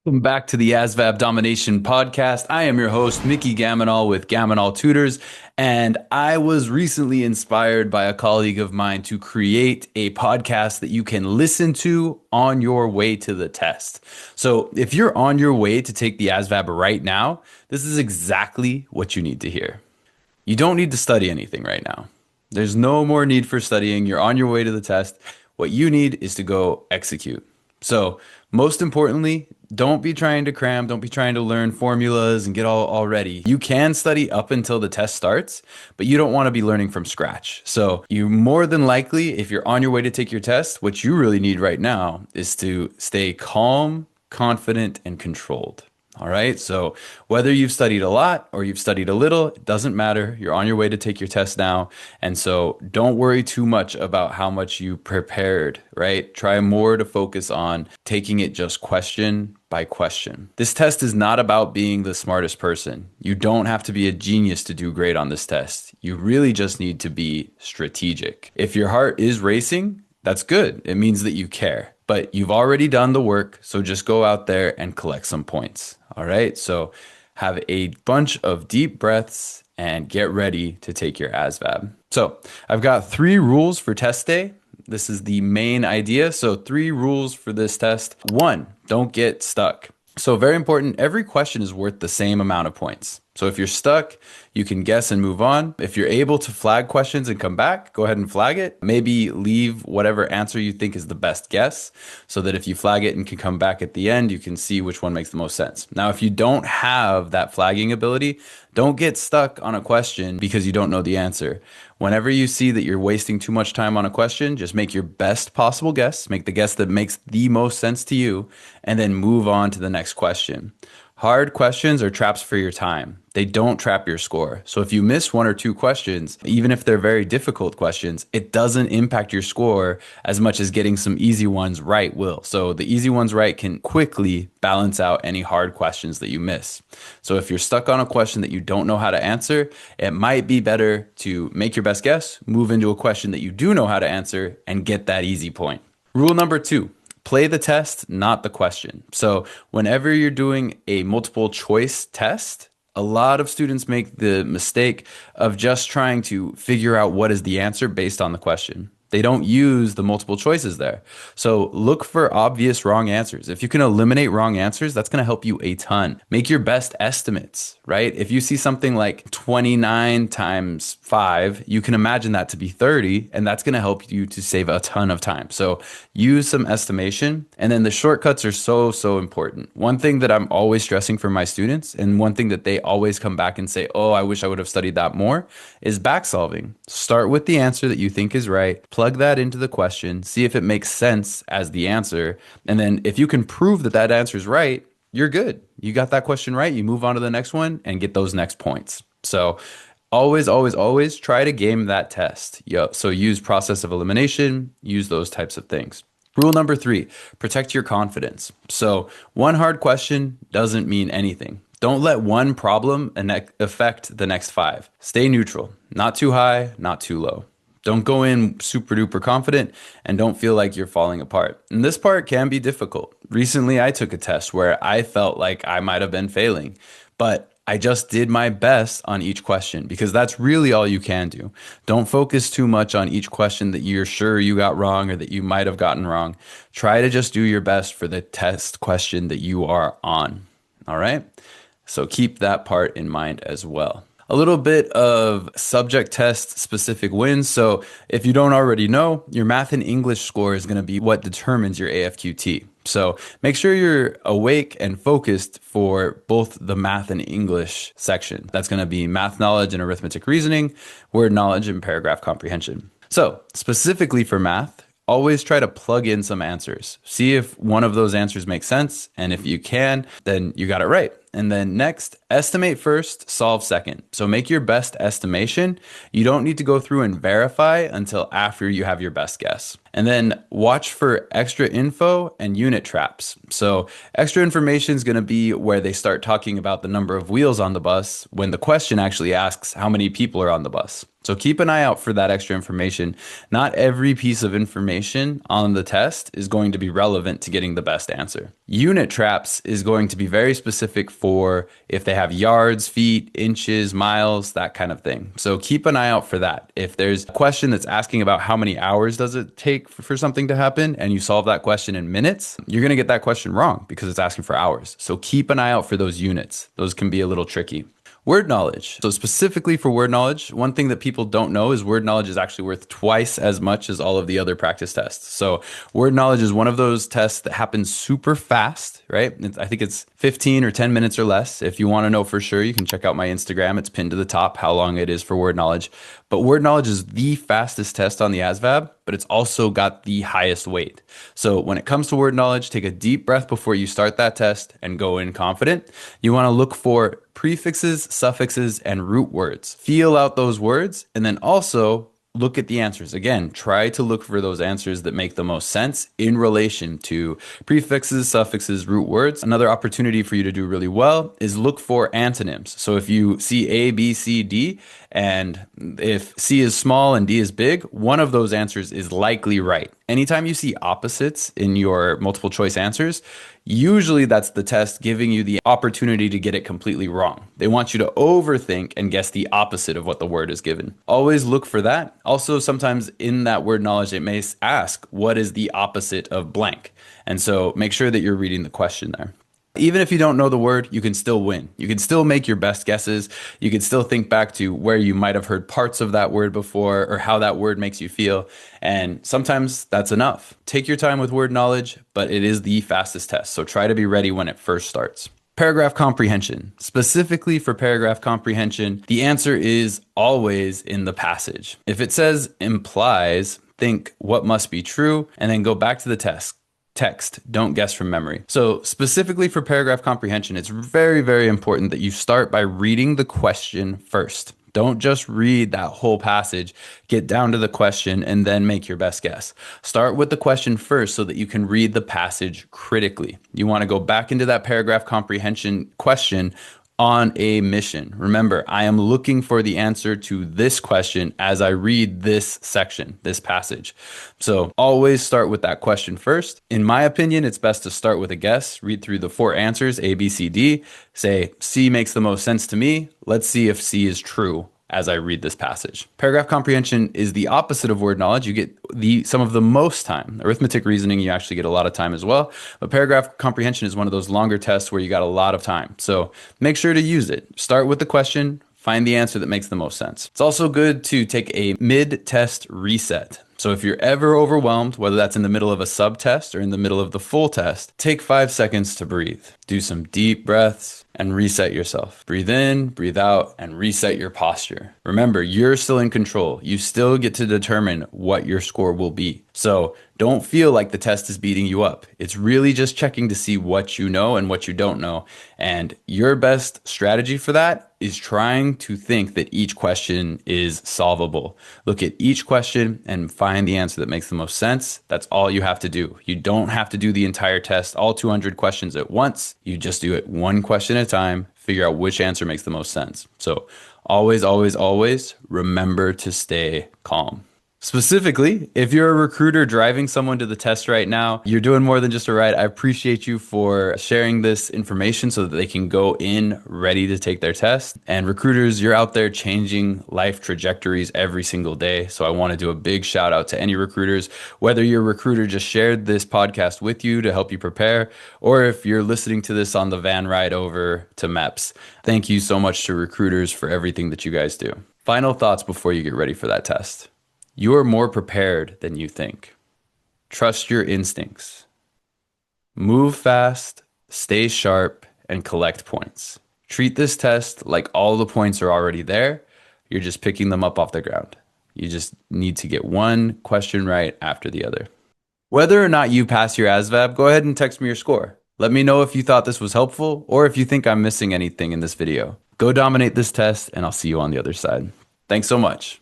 Welcome back to the ASVAB Domination podcast. I am your host, Mickey Gamonal with Gamonal Tutors, and I was recently inspired by a colleague of mine to create a podcast that you can listen to on your way to the test. So if you're on your way to take the ASVAB right now, this is exactly what you need to hear. You don't need to study anything right now. There's no more need for studying. You're on your way to the test. What you need is to go execute. So, most importantly, don't be trying to cram, don't be trying to learn formulas and get all ready. You can study up until the test starts, but you don't want to be learning from scratch. So, you more than likely, if you're on your way to take your test, what you really need right now is to stay calm, confident, and controlled. All right. So whether you've studied a lot or you've studied a little, it doesn't matter. You're on your way to take your test now. And so don't worry too much about how much you prepared, right? Try more to focus on taking it just question by question. This test is not about being the smartest person. You don't have to be a genius to do great on this test. You really just need to be strategic. If your heart is racing, that's good. It means that you care. But you've already done the work, so just go out there and collect some points. All right, so have a bunch of deep breaths and get ready to take your ASVAB. So I've got 3 rules for test day. This is the main idea. So 3 rules for this test. 1, don't get stuck. So very important, every question is worth the same amount of points. So if you're stuck, you can guess and move on. If you're able to flag questions and come back, go ahead and flag it. Maybe leave whatever answer you think is the best guess so that if you flag it and can come back at the end, you can see which one makes the most sense. Now, if you don't have that flagging ability, don't get stuck on a question because you don't know the answer. Whenever you see that you're wasting too much time on a question, just make your best possible guess, make the guess that makes the most sense to you, and then move on to the next question. Hard questions are traps for your time. They don't trap your score. So if you miss 1 or 2 questions, even if they're very difficult questions, it doesn't impact your score as much as getting some easy ones right will. So the easy ones right can quickly balance out any hard questions that you miss. So if you're stuck on a question that you don't know how to answer, it might be better to make your best guess, move into a question that you do know how to answer, and get that easy point. Rule number 2. Play the test, not the question. So whenever you're doing a multiple choice test, a lot of students make the mistake of just trying to figure out what is the answer based on the question. They don't use the multiple choices there. So look for obvious wrong answers. If you can eliminate wrong answers, that's going to help you a ton. Make your best estimates, right? If you see something like 29 times 5, you can imagine that to be 30, and that's going to help you to save a ton of time. So use some estimation, and then the shortcuts are so important. One thing that I'm always stressing for my students, and one thing that they always come back and say, oh, I wish I would have studied that more, is back solving. Start with the answer that you think is right. Plug that into the question, see if it makes sense as the answer. And then if you can prove that that answer is right, you're good. You got that question right. You move on to the next one and get those next points. So always try to game that test. So use process of elimination, use those types of things. Rule number 3, protect your confidence. So one hard question doesn't mean anything. Don't let one problem affect the next 5. Stay neutral, not too high, not too low. Don't go in super duper confident and don't feel like you're falling apart. And this part can be difficult. Recently, I took a test where I felt like I might have been failing, but I just did my best on each question because that's really all you can do. Don't focus too much on each question that you're sure you got wrong or that you might have gotten wrong. Try to just do your best for the test question that you are on. All right? So keep that part in mind as well. A little bit of subject test specific wins. So if you don't already know, your math and English score is going to be what determines your AFQT. So make sure you're awake and focused for both the math and English section. That's going to be math knowledge and arithmetic reasoning, word knowledge, and paragraph comprehension. So specifically for math, always try to plug in some answers. See if one of those answers makes sense. And if you can, then you got it right. And then next, estimate first, solve second. So make your best estimation. You don't need to go through and verify until after you have your best guess. And then watch for extra info and unit traps. So extra information is going to be where they start talking about the number of wheels on the bus when the question actually asks how many people are on the bus. So keep an eye out for that extra information. Not every piece of information on the test is going to be relevant to getting the best answer. Unit traps is going to be very specific for if they have yards, feet, inches, miles, that kind of thing. So keep an eye out for that. If there's a question that's asking about how many hours does it take for something to happen and you solve that question in minutes, you're going to get that question wrong because it's asking for hours. So keep an eye out for those units. Those can be a little tricky. Word knowledge. So specifically for word knowledge, one thing that people don't know is word knowledge is actually worth twice as much as all of the other practice tests. So word knowledge is one of those tests that happens super fast, right? I think it's 15 or 10 minutes or less. If you want to know for sure, you can check out my Instagram. It's pinned to the top how long it is for word knowledge. But word knowledge is the fastest test on the ASVAB, but it's also got the highest weight. So when it comes to word knowledge, take a deep breath before you start that test and go in confident. You want to look for prefixes, suffixes, and root words. Feel out those words and then also look at the answers. Again, try to look for those answers that make the most sense in relation to prefixes, suffixes, root words. Another opportunity for you to do really well is look for antonyms. So if you see A, B, C, D, and if C is small and D is big, one of those answers is likely right. Anytime you see opposites in your multiple choice answers, usually that's the test giving you the opportunity to get it completely wrong. They want you to overthink and guess the opposite of what the word is given. Always look for that. Also, sometimes in that word knowledge, it may ask, what is the opposite of blank? And so make sure that you're reading the question there. Even if you don't know the word, you can still win. You can still make your best guesses. You can still think back to where you might have heard parts of that word before or how that word makes you feel. And sometimes that's enough. Take your time with word knowledge, but it is the fastest test. So try to be ready when it first starts. Paragraph comprehension. Specifically for paragraph comprehension, the answer is always in the passage. If it says implies, think what must be true, and then go back to the text. Don't guess from memory. So specifically for paragraph comprehension, it's very, very important that you start by reading the question first. Don't just read that whole passage, get down to the question, and then make your best guess. Start with the question first so that you can read the passage critically. You want to go back into that paragraph comprehension question on a mission. Remember, I am looking for the answer to this question as I read this section, this passage. So always start with that question first. In my opinion, it's best to start with a guess, read through the 4 answers, A, B, C, D, say C makes the most sense to me. Let's see if C is true as I read this passage. Paragraph comprehension is the opposite of word knowledge. You get some of the most time. Arithmetic reasoning, you actually get a lot of time as well. But paragraph comprehension is one of those longer tests where you got a lot of time. So make sure to use it. Start with the question, find the answer that makes the most sense. It's also good to take a mid-test reset. So if you're ever overwhelmed, whether that's in the middle of a sub-test or in the middle of the full test, take 5 seconds to breathe. Do some deep breaths and reset yourself. Breathe in, breathe out, and reset your posture. Remember, you're still in control. You still get to determine what your score will be. So don't feel like the test is beating you up. It's really just checking to see what you know and what you don't know. And your best strategy for that is trying to think that each question is solvable. Look at each question and find the answer that makes the most sense. That's all you have to do. You don't have to do the entire test, all 200 questions at once. You just do it one question at a time, figure out which answer makes the most sense. So always, always, always remember to stay calm. Specifically, if you're a recruiter driving someone to the test right now, you're doing more than just a ride. I appreciate you for sharing this information so that they can go in ready to take their test. And recruiters, you're out there changing life trajectories every single day. So I want to do a big shout out to any recruiters, whether your recruiter just shared this podcast with you to help you prepare, or if you're listening to this on the van ride over to MEPS. Thank you so much to recruiters for everything that you guys do. Final thoughts before you get ready for that test. You are more prepared than you think. Trust your instincts. Move fast, stay sharp, and collect points. Treat this test like all the points are already there. You're just picking them up off the ground. You just need to get one question right after the other. Whether or not you pass your ASVAB, go ahead and text me your score. Let me know if you thought this was helpful or if you think I'm missing anything in this video. Go dominate this test, and I'll see you on the other side. Thanks so much.